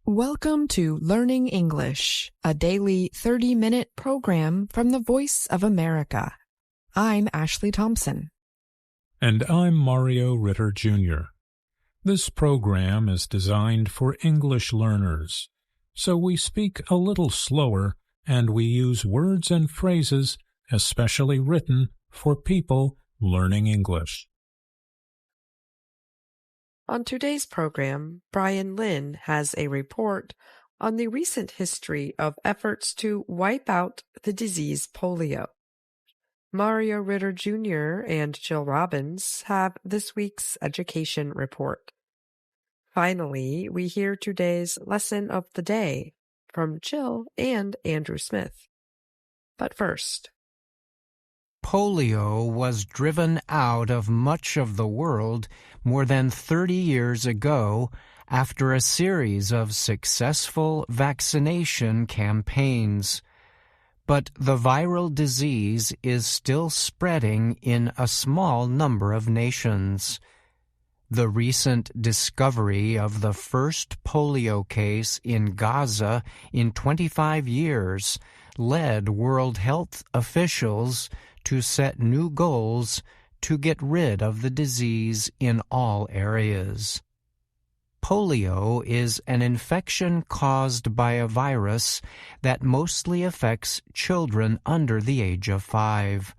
Welcome to Learning English, a daily 30-minute program from the Voice of America. I'm Ashley Thompson. And I'm Mario Ritter, Jr. This program is designed for English learners, so we speak a little slower and we use words and phrases especially written for people learning English. On today's program, Brian Lynn has a report on the recent history of efforts to wipe out the disease polio. Mario Ritter Jr. and Jill Robbins have this week's education report. Finally, we hear today's lesson of the day from Jill and Andrew Smith. But first, polio was driven out of much of the world more than 30 years ago after a series of successful vaccination campaigns. But the viral disease is still spreading in a small number of nations. The recent discovery of the first polio case in Gaza in 25 years led World Health officials to set new goals to get rid of the disease in all areas. Polio is an infection caused by a virus that mostly affects children under the age of 5.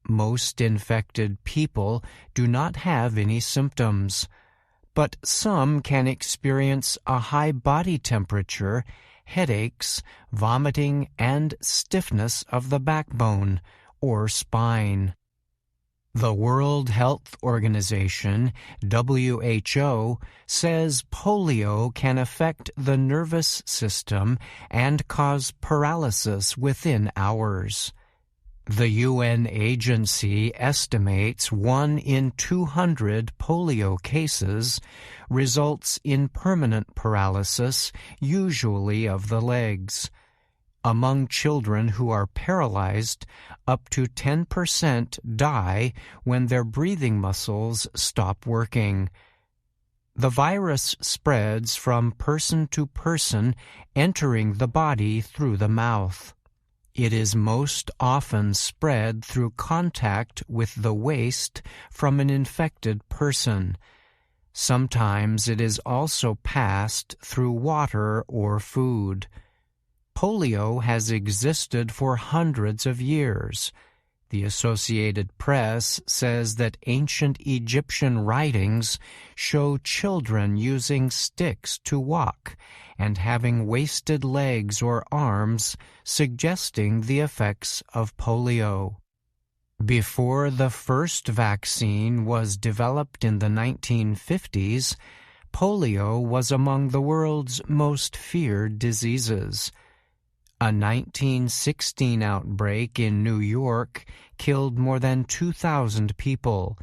Most infected people do not have any symptoms, but some can experience a high body temperature, headaches, vomiting, and stiffness of the backbone or spine. The World Health Organization, WHO, says polio can affect the nervous system and cause paralysis within hours. The UN agency estimates 1 in 200 polio cases results in permanent paralysis, usually of the legs. Among children who are paralyzed, up to 10% die when their breathing muscles stop working. The virus spreads from person to person, entering the body through the mouth. It is most often spread through contact with the waste from an infected person. Sometimes it is also passed through water or food. Polio has existed for hundreds of years. The Associated Press says that ancient Egyptian writings show children using sticks to walk and having wasted legs or arms, suggesting the effects of polio. Before the first vaccine was developed in the 1950s, polio was among the world's most feared diseases. A 1916 outbreak in New York killed more than 2,000 people.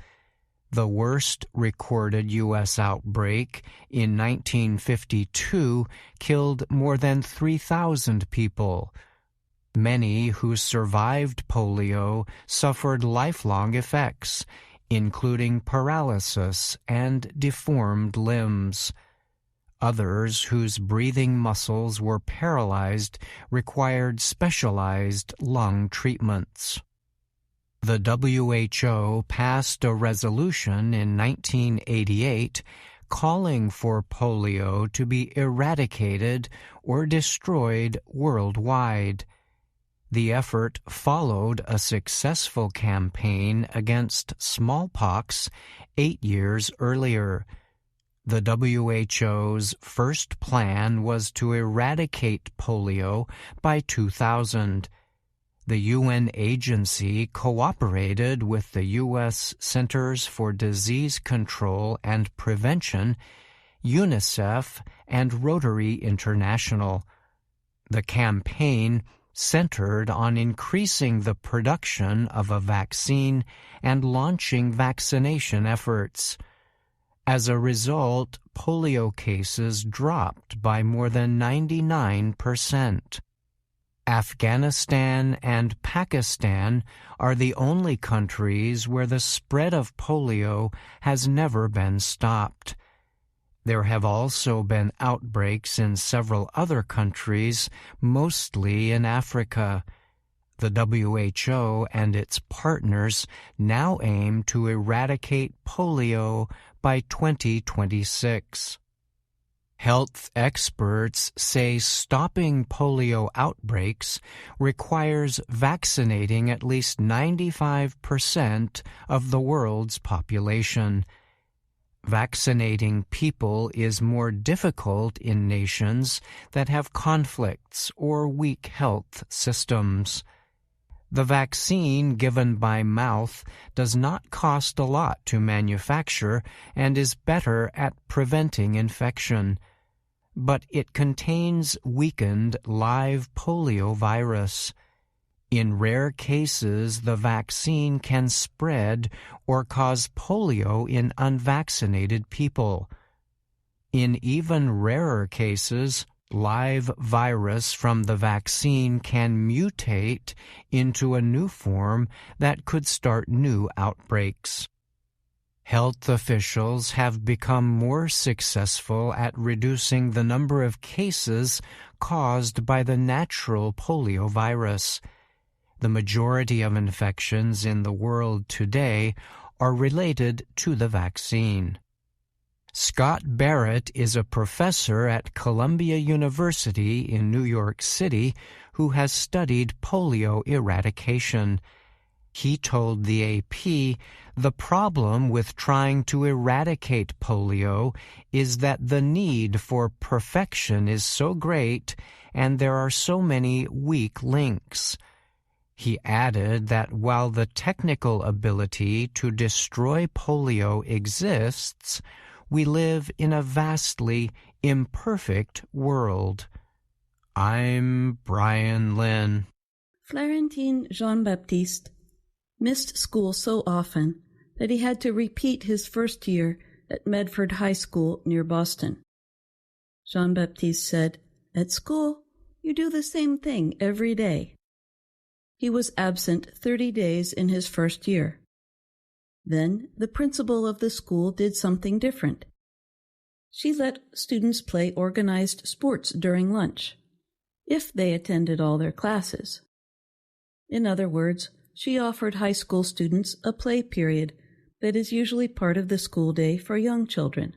The worst recorded U.S. outbreak in 1952 killed more than 3,000 people. Many who survived polio suffered lifelong effects, including paralysis and deformed limbs. Others whose breathing muscles were paralyzed required specialized lung treatments. The WHO passed a resolution in 1988 calling for polio to be eradicated or destroyed worldwide. The effort followed a successful campaign against smallpox 8 years earlier. The WHO's first plan was to eradicate polio by 2000. The UN agency cooperated with the U.S. Centers for Disease Control and Prevention, UNICEF, and Rotary International. The campaign centered on increasing the production of a vaccine and launching vaccination efforts. As a result, polio cases dropped by more than 99%. Afghanistan and Pakistan are the only countries where the spread of polio has never been stopped. There have also been outbreaks in several other countries, mostly in Africa. The WHO and its partners now aim to eradicate polio by 2026. Health experts say stopping polio outbreaks requires vaccinating at least 95% of the world's population. Vaccinating people is more difficult in nations that have conflicts or weak health systems. The vaccine given by mouth does not cost a lot to manufacture and is better at preventing infection. But it contains weakened live polio virus. In rare cases, the vaccine can spread or cause polio in unvaccinated people. In even rarer cases, live virus from the vaccine can mutate into a new form that could start new outbreaks. Health officials have become more successful at reducing the number of cases caused by the natural polio virus. The majority of infections in the world today are related to the vaccine. Scott Barrett is a professor at Columbia University in New York City who has studied polio eradication. He told the AP the problem with trying to eradicate polio is that the need for perfection is so great and there are so many weak links. He added that while the technical ability to destroy polio exists, we live in a vastly imperfect world. I'm Brian Lynn. Florentin Jean-Baptiste missed school so often that he had to repeat his first year at Medford High School near Boston. Jean-Baptiste said, "At school, you do the same thing every day." He was absent 30 days in his first year. Then the principal of the school did something different. She let students play organized sports during lunch, if they attended all their classes. In other words, she offered high school students a play period that is usually part of the school day for young children.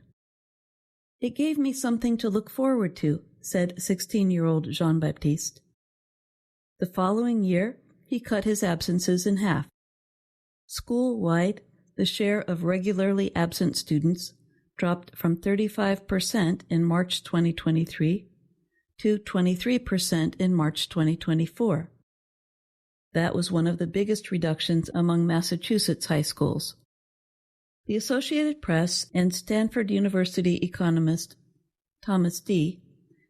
"It gave me something to look forward to," said 16-year-old Jean-Baptiste. The following year, he cut his absences in half. School-wide, the share of regularly absent students dropped from 35% in March 2023 to 23% in March 2024. That was one of the biggest reductions among Massachusetts high schools. The Associated Press and Stanford University economist Thomas D.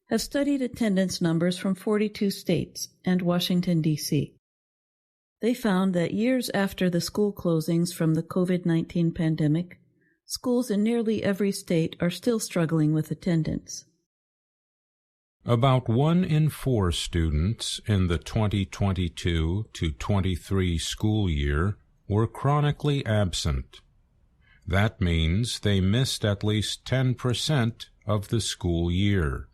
have studied attendance numbers from 42 states and Washington, D.C. They found that years after the school closings from the COVID-19 pandemic, schools in nearly every state are still struggling with attendance. About 1 in 4 students in the 2022 to 23 school year were chronically absent. That means they missed at least 10% of the school year.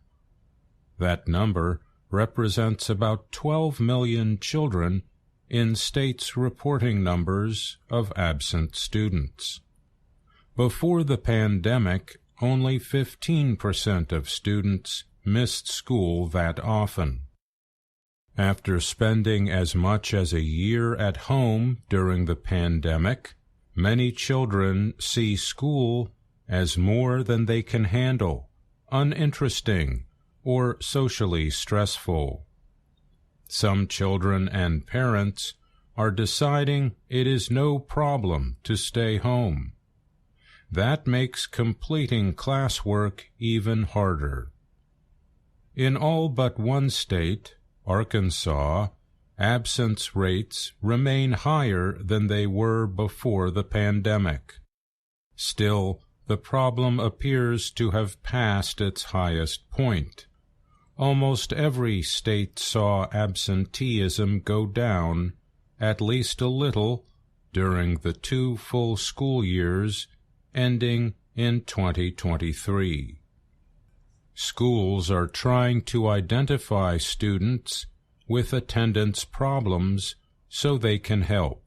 That number represents about 12 million children in states reporting numbers of absent students. Before the pandemic, only 15% of students missed school that often. After spending as much as a year at home during the pandemic, many children see school as more than they can handle, uninteresting, or socially stressful. Some children and parents are deciding it is no problem to stay home. That makes completing classwork even harder. In all but one state, Arkansas, absence rates remain higher than they were before the pandemic. Still, the problem appears to have passed its highest point. Almost every state saw absenteeism go down, at least a little, during the 2 full school years ending in 2023. Schools are trying to identify students with attendance problems so they can help.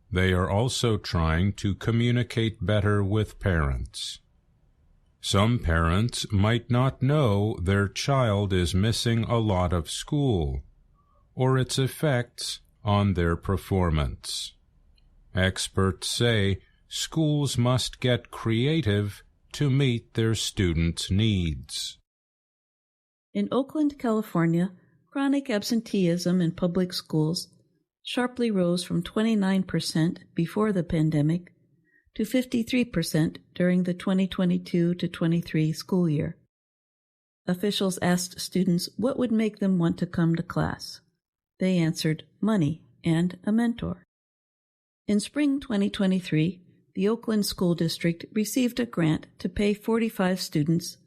They are also trying to communicate better with parents. Some parents might not know their child is missing a lot of school, or its effects on their performance. Experts say schools must get creative to meet their students' needs. In Oakland, California, chronic absenteeism in public schools sharply rose from 29% before the pandemic to 53% during the 2022-23 school year. Officials asked students what would make them want to come to class. They answered money and a mentor. In spring 2023, the Oakland School District received a grant to pay 45 students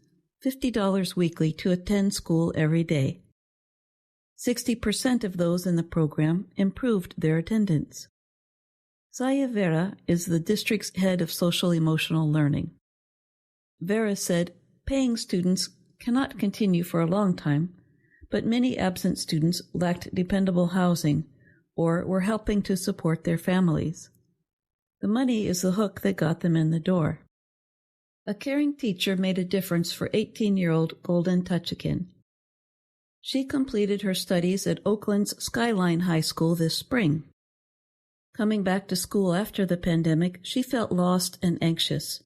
$50 weekly to attend school every day. 60% of those in the program improved their attendance. Zaya Vera is the district's head of social-emotional learning. Vera said paying students cannot continue for a long time, but many absent students lacked dependable housing or were helping to support their families. The money is the hook that got them in the door. A caring teacher made a difference for 18-year-old Golden Tuchikin. She completed her studies at Oakland's Skyline High School this spring. Coming back to school after the pandemic, she felt lost and anxious.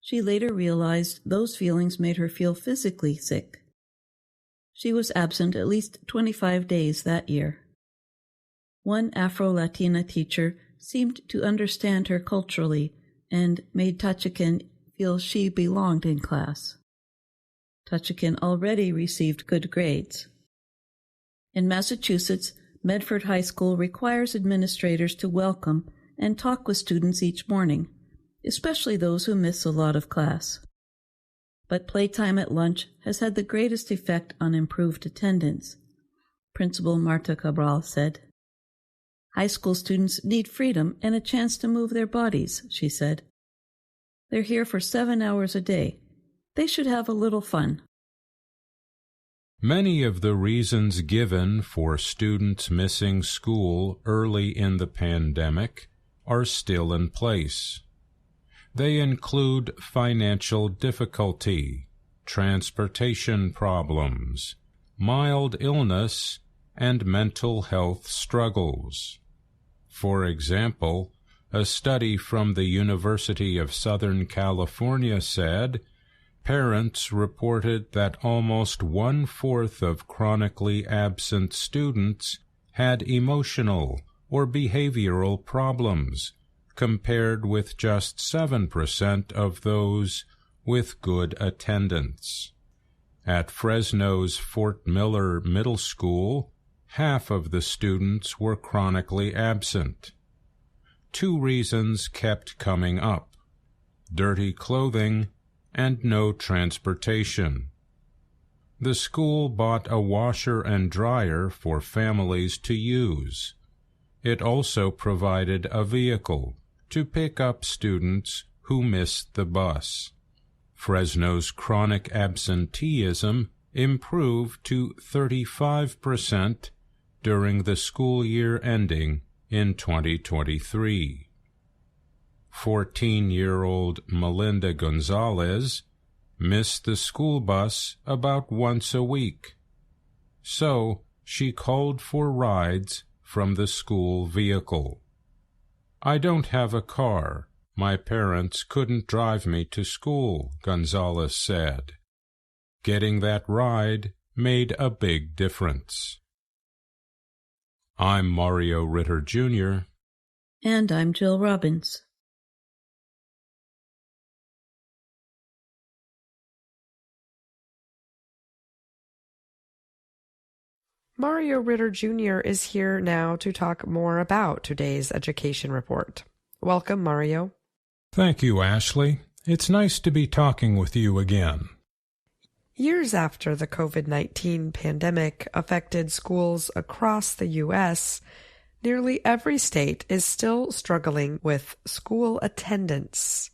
She later realized those feelings made her feel physically sick. She was absent at least 25 days that year. One Afro-Latina teacher seemed to understand her culturally and made Tuchikin feel she belonged in class. Tuchikin already received good grades. In Massachusetts, Medford High School requires administrators to welcome and talk with students each morning, especially those who miss a lot of class. But playtime at lunch has had the greatest effect on improved attendance, Principal Marta Cabral said. High school students need freedom and a chance to move their bodies, she said. They're here for 7 hours a day. They should have a little fun. Many of the reasons given for students missing school early in the pandemic are still in place. They include financial difficulty, transportation problems, mild illness, and mental health struggles. For example, a study from the University of Southern California said parents reported that almost 1/4 of chronically absent students had emotional or behavioral problems, compared with just 7% of those with good attendance. At Fresno's Fort Miller Middle School, half of the students were chronically absent. 2 reasons kept coming up: dirty clothing and no transportation. The school bought a washer and dryer for families to use. It also provided a vehicle to pick up students who missed the bus. Fresno's chronic absenteeism improved to 35% during the school year ending in 2023. 14-year-old Melinda Gonzalez missed the school bus about once a week, so she called for rides from the school vehicle. "I don't have a car. My parents couldn't drive me to school," Gonzalez said. Getting that ride made a big difference. I'm Mario Ritter, Jr. And I'm Jill Robbins. Mario Ritter Jr. is here now to talk more about today's education report. Welcome, Mario. Thank you, Ashley. It's nice to be talking with you again. Years after the COVID-19 pandemic affected schools across the U.S., nearly every state is still struggling with school attendance.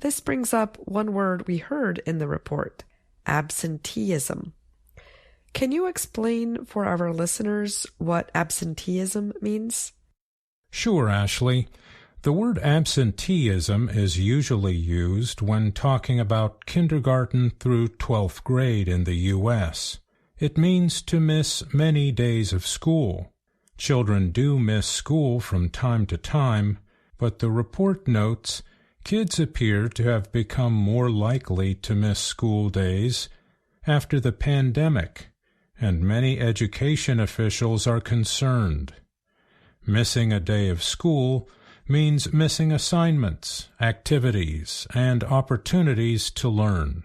This brings up one word we heard in the report: absenteeism. Can you explain for our listeners what absenteeism means? Sure, Ashley. The word absenteeism is usually used when talking about kindergarten through 12th grade in the U.S. It means to miss many days of school. Children do miss school from time to time, but the report notes kids appear to have become more likely to miss school days after the pandemic, and many education officials are concerned. Missing a day of school means missing assignments, activities, and opportunities to learn.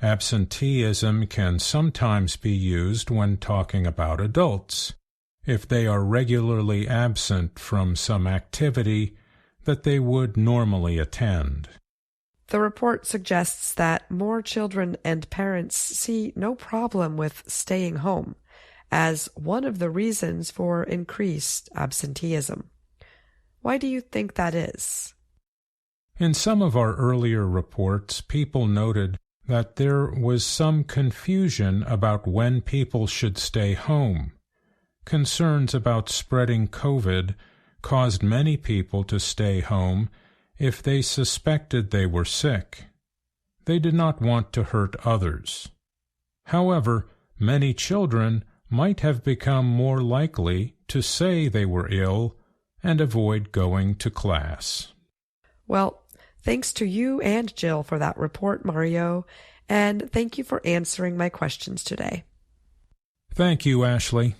Absenteeism can sometimes be used when talking about adults, if they are regularly absent from some activity that they would normally attend. The report suggests that more children and parents see no problem with staying home as one of the reasons for increased absenteeism. Why do you think that is? In some of our earlier reports, people noted that there was some confusion about when people should stay home. Concerns about spreading COVID caused many people to stay home if they suspected they were sick. They did not want to hurt others. However, many children might have become more likely to say they were ill and avoid going to class. Well, thanks to you and Jill for that report, Mario, and thank you for answering my questions today. Thank you, Ashley.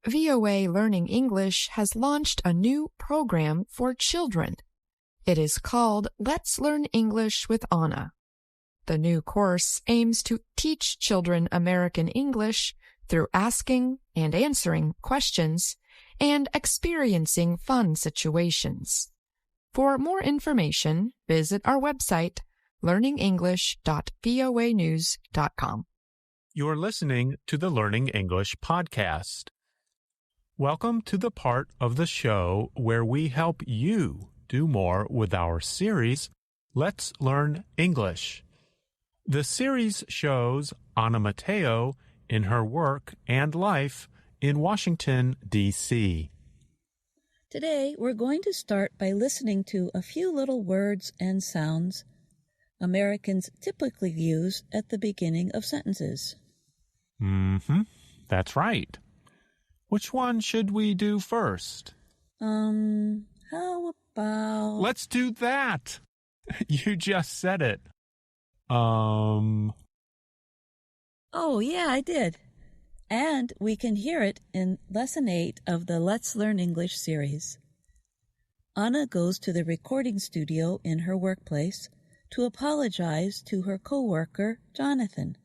VOA Learning English has launched a new program for children. It is called Let's Learn English with Anna. The new course aims to teach children American English through asking and answering questions and experiencing fun situations. For more information, visit our website, learningenglish.voanews.com. You're listening to the Learning English podcast. Welcome to the part of the show where we help you do more with our series, Let's Learn English. The series shows Anna Mateo in her work and life in Washington, D.C. Today, we're going to start by listening to a few little words and sounds Americans typically use at the beginning of sentences. That's right. Which one should we do first? How about... Let's do that. You just said it. Oh, yeah, I did. And we can hear it in Lesson 8 of the Let's Learn English series. Anna goes to the recording studio in her workplace to apologize to her coworker, Jonathan.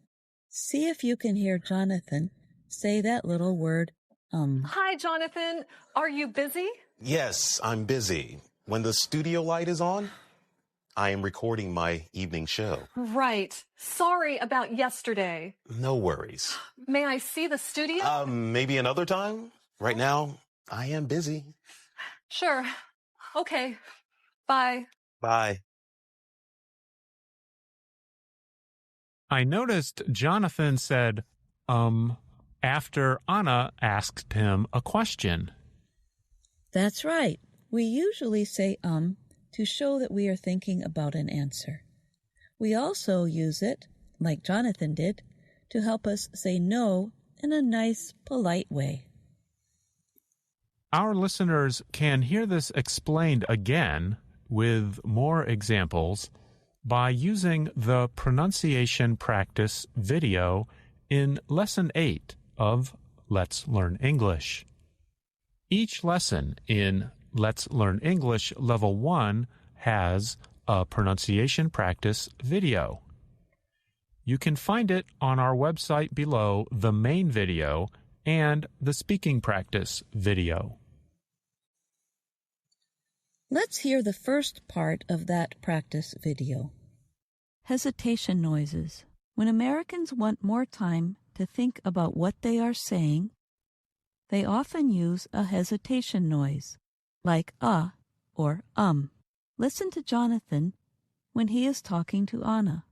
See if you can hear Jonathan say that little word, Hi, Jonathan. Are you busy? Yes, I'm busy. When the studio light is on, I am recording my evening show. Right. Sorry about yesterday. No worries. May I see the studio? Maybe another time? Right now, I am busy. Sure. Okay. Bye. Bye. I noticed Jonathan said, after Anna asked him a question. That's right. We usually say to show that we are thinking about an answer. We also use it, like Jonathan did, to help us say no in a nice, polite way. Our listeners can hear this explained again with more examples by using the pronunciation practice video in Lesson 8 of Let's Learn English. Each lesson in Let's Learn English Level 1 has a pronunciation practice video. You can find it on our website below the main video and the speaking practice video. Let's hear the first part of that practice video. Hesitation noises. When Americans want more time to think about what they are saying, they often use a hesitation noise, like or Listen to Jonathan when he is talking to Anna.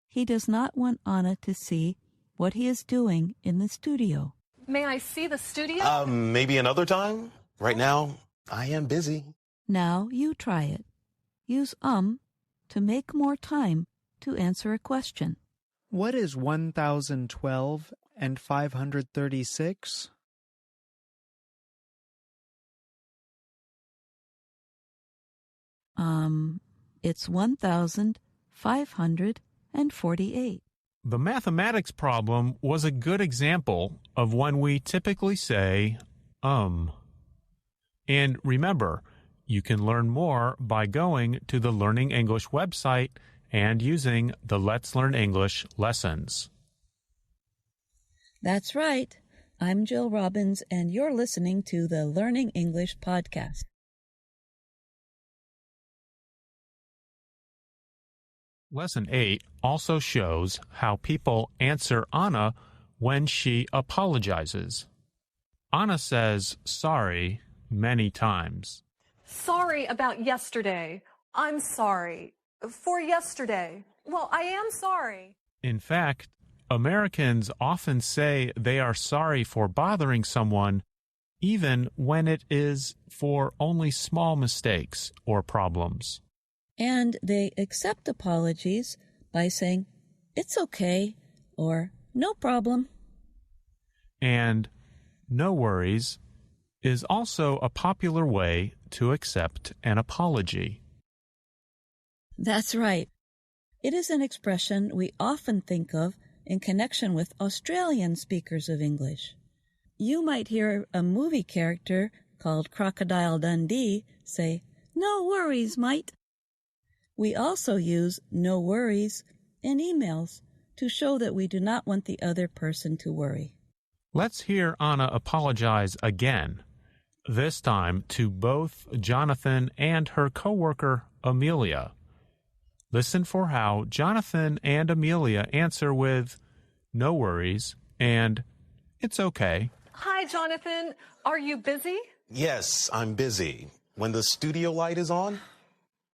He does not want Anna to see what he is doing in the studio. May I see the studio? Maybe another time? Right now, I am busy. Now you try it. Use to make more time to answer a question. What is 1012 and 536? It's 1,548. The mathematics problem was a good example of when we typically say, And remember, you can learn more by going to the Learning English website and using the Let's Learn English lessons. That's right. I'm Jill Robbins, and you're listening to the Learning English podcast. Lesson 8 also shows how people answer Anna when she apologizes. Anna says sorry many times. Sorry about yesterday. I'm sorry. For yesterday. Well, I am sorry. In fact, Americans often say they are sorry for bothering someone, even when it is for only small mistakes or problems. And they accept apologies by saying, "It's okay," or "No problem." And "no worries" is also a popular way to accept an apology. That's right. It is an expression we often think of in connection with Australian speakers of English. You might hear a movie character called Crocodile Dundee say, "No worries, mate." We also use "no worries" in emails to show that we do not want the other person to worry. Let's hear Anna apologize again, this time to both Jonathan and her coworker, Amelia. Listen for how Jonathan and Amelia answer with "no worries" and "it's okay." Hi, Jonathan. Are you busy? Yes, I'm busy. When the studio light is on,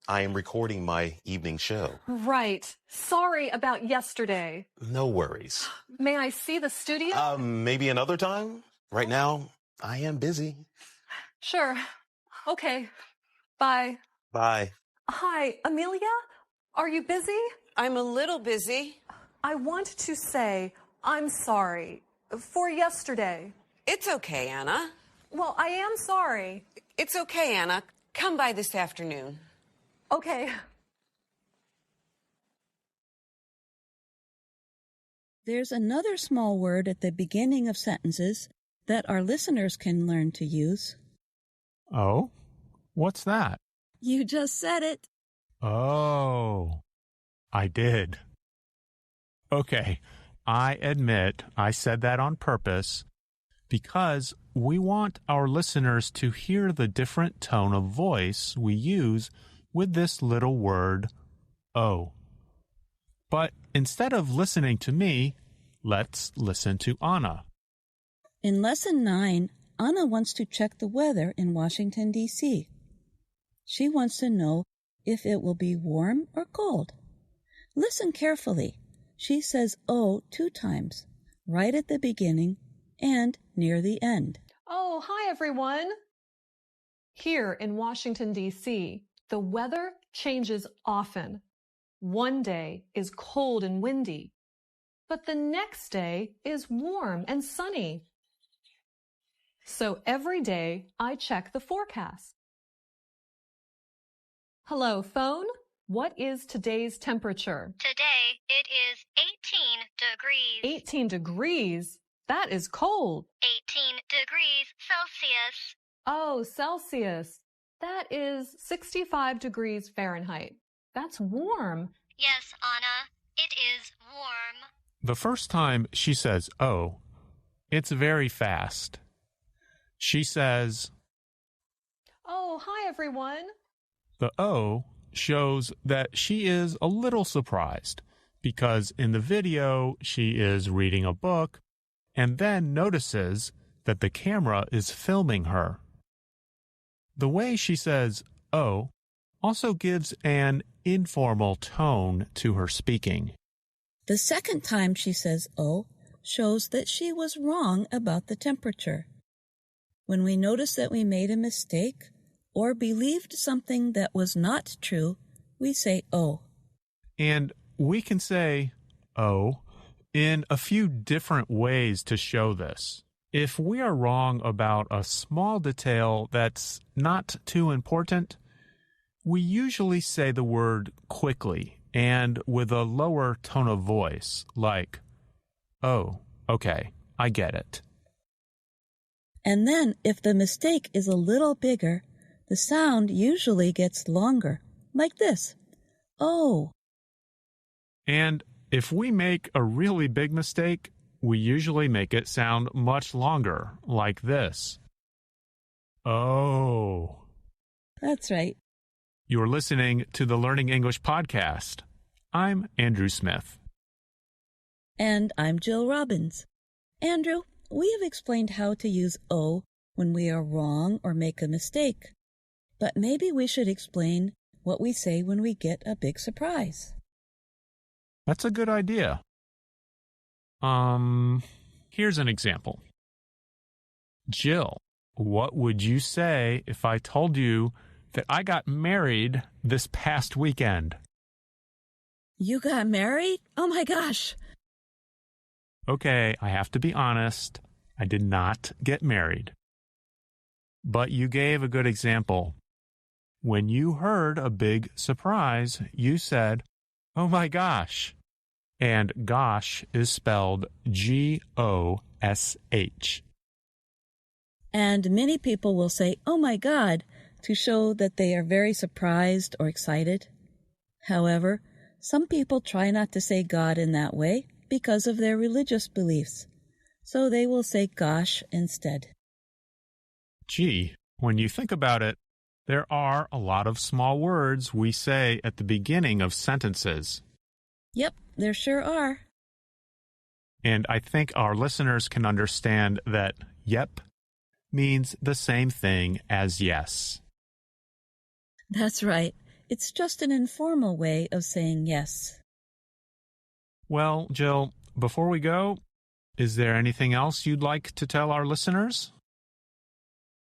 I am recording my evening show. Right. Sorry about yesterday. No worries. May I see the studio? Maybe another time? Right now, I am busy. Sure. Okay. Bye. Bye. Hi, Amelia? Are you busy? I'm a little busy. I want to say I'm sorry for yesterday. It's okay, Anna. Well, I am sorry. It's okay, Anna. Come by this afternoon. Okay. There's another small word at the beginning of sentences that our listeners can learn to use. Oh? What's that? You just said it. Oh, I did. Okay, I admit I said that on purpose because we want our listeners to hear the different tone of voice we use with this little word, oh. But instead of listening to me, let's listen to Anna. In Lesson 9, Anna wants to check the weather in Washington, D.C. She wants to know if it will be warm or cold. Listen carefully. She says "oh" 2 times, right at the beginning and near the end. Oh, hi, everyone. Here in Washington, D.C., the weather changes often. One day is cold and windy, but the next day is warm and sunny. So every day I check the forecast. Hello, phone. What is today's temperature? Today it is 18 degrees. 18 degrees? That is cold. 18 degrees Celsius. Oh, Celsius. That is 65 degrees Fahrenheit. That's warm. Yes, Anna, it is warm. The first time she says oh, it's very fast. She says, Oh, hi, everyone. the oh shows that she is a little surprised because in the video she is reading a book and then notices that the camera is filming her. The way she says oh also gives an informal tone to her speaking. The second time she says oh shows that she was wrong about the temperature. When we notice that we made a mistake or believed something that was not true, we say oh. And we can say oh in a few different ways to show this. If we are wrong about a small detail that's not too important, we usually say the word quickly and with a lower tone of voice, like, oh, okay, I get it. And then, if the mistake is a little bigger, the sound usually gets longer, like this, oh. And if we make a really big mistake, we usually make it sound much longer, like this. Oh. That's right. You're listening to the Learning English podcast. I'm Andrew Smith. And I'm Jill Robbins. Andrew, we have explained how to use oh when we are wrong or make a mistake. But maybe we should explain what we say when we get a big surprise. That's a good idea. Here's an example. Jill, what would you say if I told you that I got married this past weekend? You got married? Oh my gosh! Okay, I have to be honest. I did not get married. But you gave a good example. When you heard a big surprise, you said, oh my gosh. And gosh is spelled G-O-S-H. And many people will say, oh my God, to show that they are very surprised or excited. However, some people try not to say God in that way because of their religious beliefs. So they will say gosh instead. Gee, when you think about it, there are a lot of small words we say at the beginning of sentences. Yep, there sure are. And I think our listeners can understand that yep means the same thing as yes. That's right. It's just an informal way of saying yes. Well, Jill, before we go, is there anything else you'd like to tell our listeners?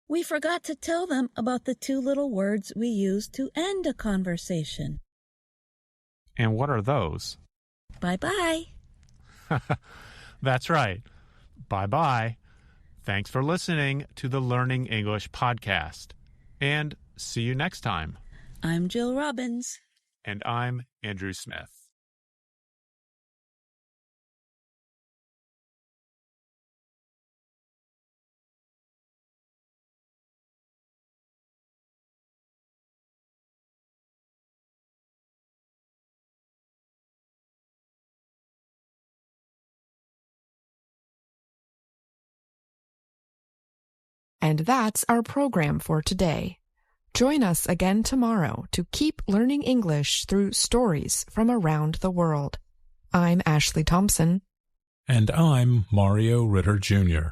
We forgot to tell them about the two little words we use to end a conversation. And what are those? Bye-bye. That's right. Bye-bye. Thanks for listening to the Learning English podcast. And see you next time. I'm Jill Robbins. And I'm Andrew Smith. And that's our program for today. Join us again tomorrow to keep learning English through stories from around the world. I'm Ashley Thompson. And I'm Mario Ritter, Jr.